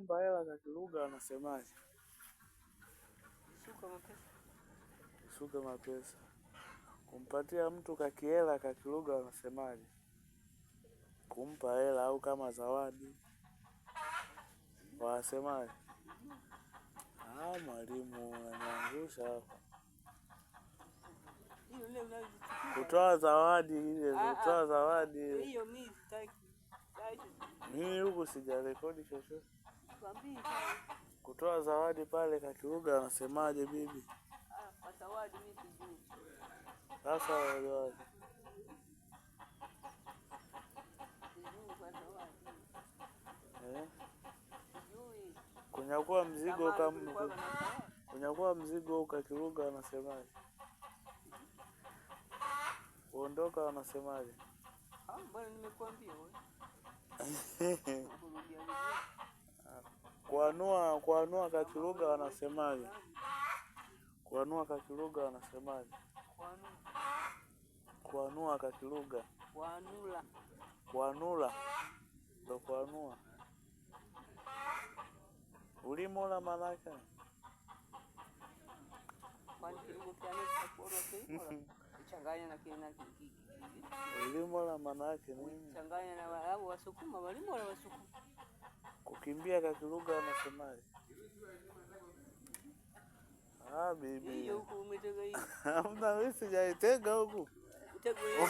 kumpa hela kwa kilugha wanasemaje? Suka mapesa. Kumpatia mtu kakihela kwa kilugha wanasemaje? Kumpa hela au kama zawadi wanasemaje? Mwalimu ananiangusha hapa. Kutoa zawadi ile, kutoa zawadi ile. Hiyo mimi sitaki. Mimi huku sijarekodi chochote. Kutoa zawadi pale kwa kilugha wanasemaje bibi? Kwa zawadi mimi sijui. Sasa wale kunyakua mzigo kama kunyakua mzigo kwa kilugha wanasemaje? Kuondoka wanasemaje? Bwana nimekuambia wewe. Kuanua kwa kilugha wanasemaje? Kuanua kwa kilugha wanasemaje? Kuanua kwa kilugha. Kuanula. Kuanula. Ndio kuanua. Ulimola manake? Kwani kilugha kianza kuoroka changanya na kile na kiki. Ulimola manake nini? Changanya na wao Wasukuma, walimola Wasukuma. Kukimbia kwa kilugha wanasemaje? Bibi. Hiyo huko umetega hiyo. Hamna, wewe sijaitega huku. Utego hiyo.